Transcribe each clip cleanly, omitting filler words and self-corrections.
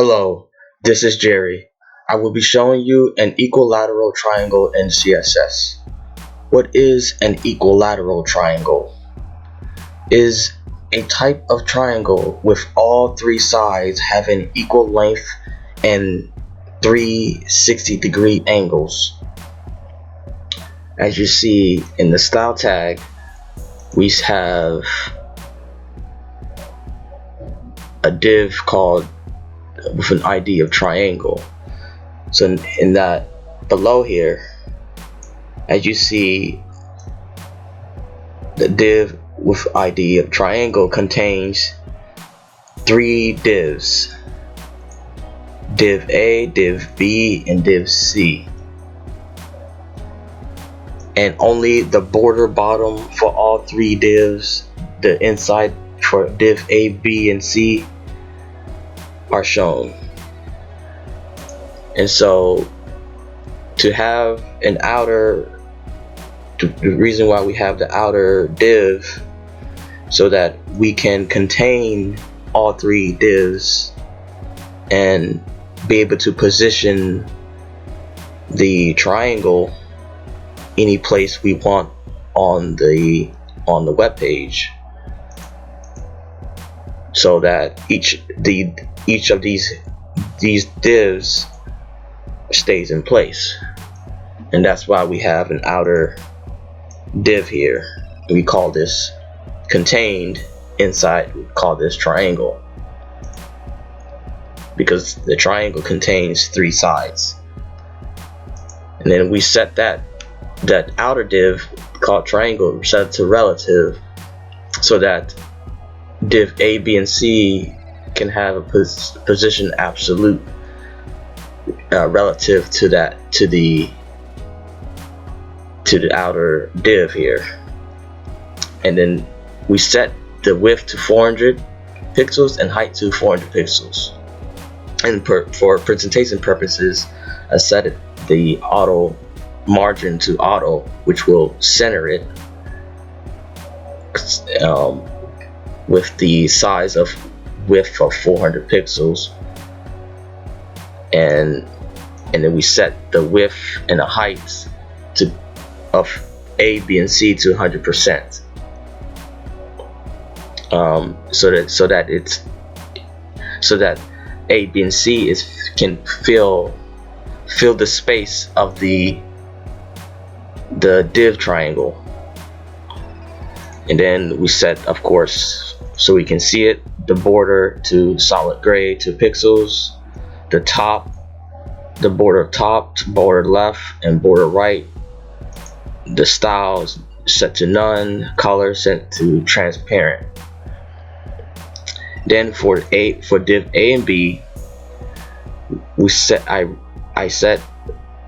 Hello, this is Jerry. I will be showing you an equilateral triangle in CSS. What is an equilateral triangle? Is a type of triangle with all three sides having equal length and 360-degree angles. As you see in the style tag, we have a div called with an ID of triangle. So in that below here, as you see, the div with ID of triangle contains three divs: div A, div B, and div C. And only the border bottom for all three divs, the inside for div A, B, and C, are shown. And so to have an outer, the reason why we have the outer div, so that we can contain all three divs and be able to position the triangle any place we want on the web page, so that each of these divs stays in place. And that's why we have an outer div here. We call this contained inside, we call this triangle, because the triangle contains three sides. And then we set that outer div called triangle set to relative, so that div A, B, and C can have a position absolute relative to the outer div here. And then we set the width to 400 pixels and height to 400 pixels. And for presentation purposes, I set the auto margin to auto, which will center it with the size of width of 400 pixels, and then we set the width and the height of A, B, and C to 100%, so that A, B, and C can fill the space of the div triangle. And then we set, of course, so we can see it, the border to solid gray 2 pixels, the border top, border left, and border right. The style is set to none, color set to transparent. Then for div A and B, we set I set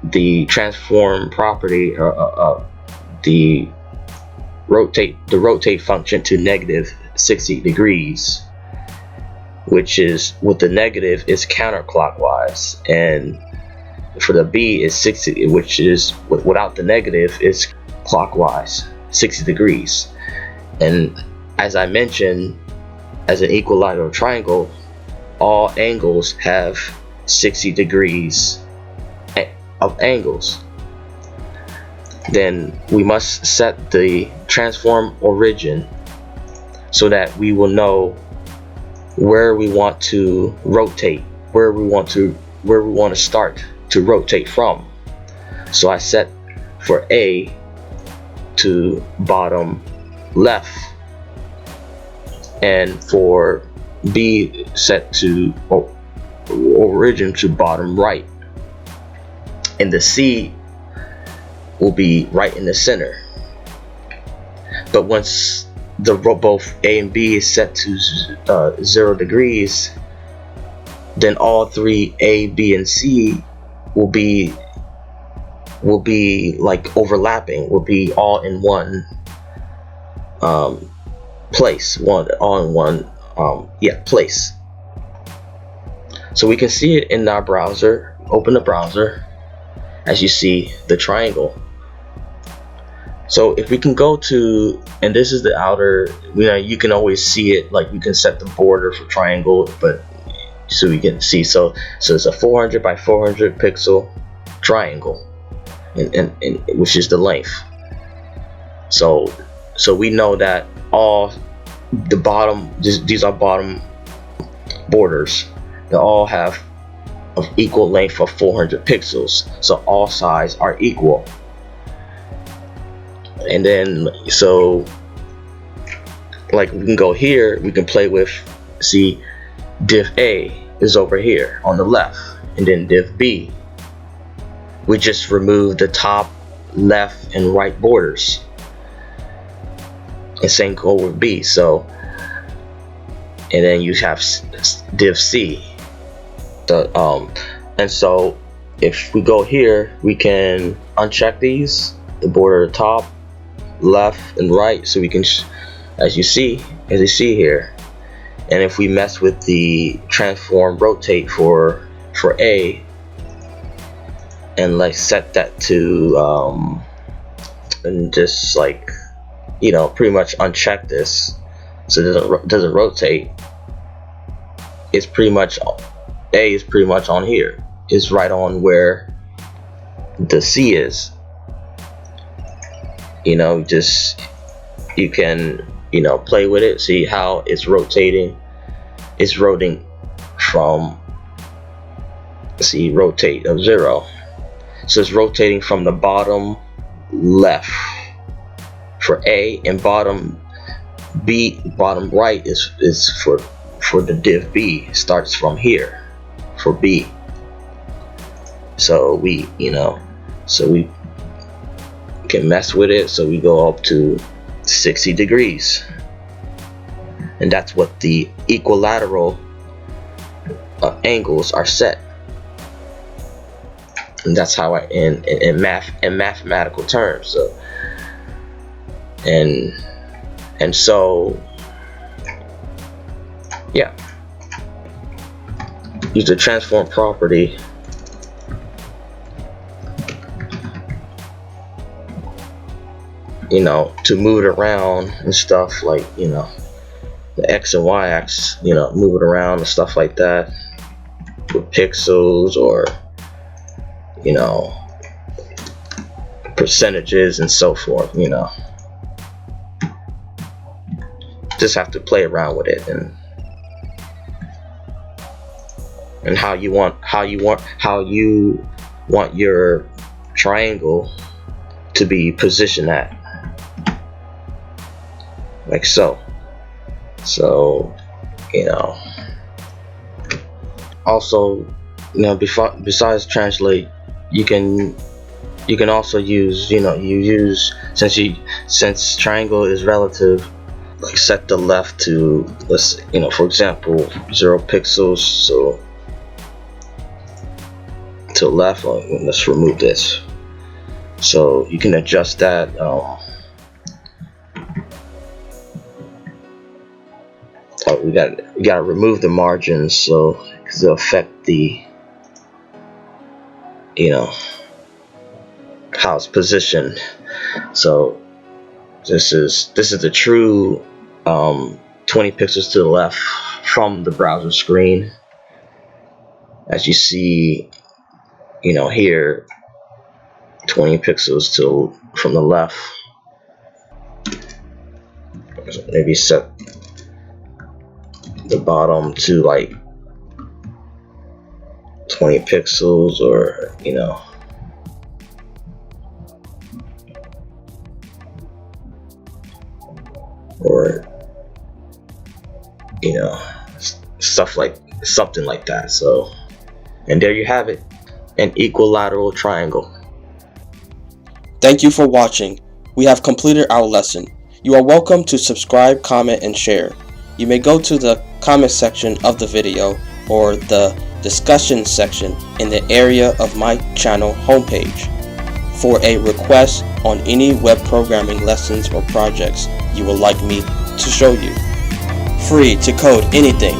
the transform property, the rotate function to -60 degrees, which is, with the negative is counterclockwise, and for the B is 60, which is without the negative is clockwise 60 degrees. And as I mentioned, as an equilateral triangle, all angles have 60 degrees of angles. Then we must set the transform origin, so that we will know where we want to rotate, where we want to start to rotate from. So I set for A to bottom left, and for B set to origin to bottom right, and the C will be right in the center. But once both A and B is set to 0 degrees, then all three A, B, and C will be like overlapping, will be all in one place, place. So we can see it in our browser. Open the browser. As you see the triangle. So if we can go to, and this is the outer, you can always see it, like you can set the border for triangle, but so we can see. So it's a 400 by 400 pixel triangle, and which is the length. So we know that all the bottom, these are bottom borders. They all have of equal length of 400 pixels. So all sides are equal. And then so like we can go here, we can play with, see, div A is over here on the left, and then div B, we just remove the top left and right borders, and same go with B. So and then you have div C. And so if we go here, we can uncheck these, the border at the top, left and right, so we can, as you see here. And if we mess with the transform rotate for A, and like set that to and just like, you know, pretty much uncheck this so it doesn't rotate, it's pretty much, A is pretty much on here. It's right on where the C is. You know, just, you can, you know, play with it, see how it's rotating. It's rotating from, see, rotate of 0. So it's rotating from the bottom left for A, and bottom B, bottom right is for the div B, starts from here for B. So we, you know, so we can mess with it. So we go up to 60 degrees, and that's what the equilateral angles are set. And that's how in mathematical terms. So and so yeah, use the transform property you know, to move it around and stuff, like, you know, the X and Y axis, you know, move it around and stuff like that with pixels, or, you know, percentages and so forth, you know. Just have to play around with it, and how you want your triangle to be positioned at, like so. So, you know, also, you know, besides translate, you can also use, you know, since triangle is relative, like set the left to, let's, you know, for example, 0 pixels. So to left, let's remove this. So you can adjust that. We gotta remove the margins, so because it'll affect the, you know, how it's positioned. So this is the true 20 pixels to the left from the browser screen. As you see, you know, here, 20 pixels from the left. Maybe set the bottom to like 20 pixels, or, you know, or, you know, something like that. So, and there you have it, an equilateral triangle. Thank you for watching. We have completed our lesson. You are welcome to subscribe, comment, and share. You may go to the comment section of the video or the discussion section in the area of my channel homepage for a request on any web programming lessons or projects you would like me to show you. Free to code anything.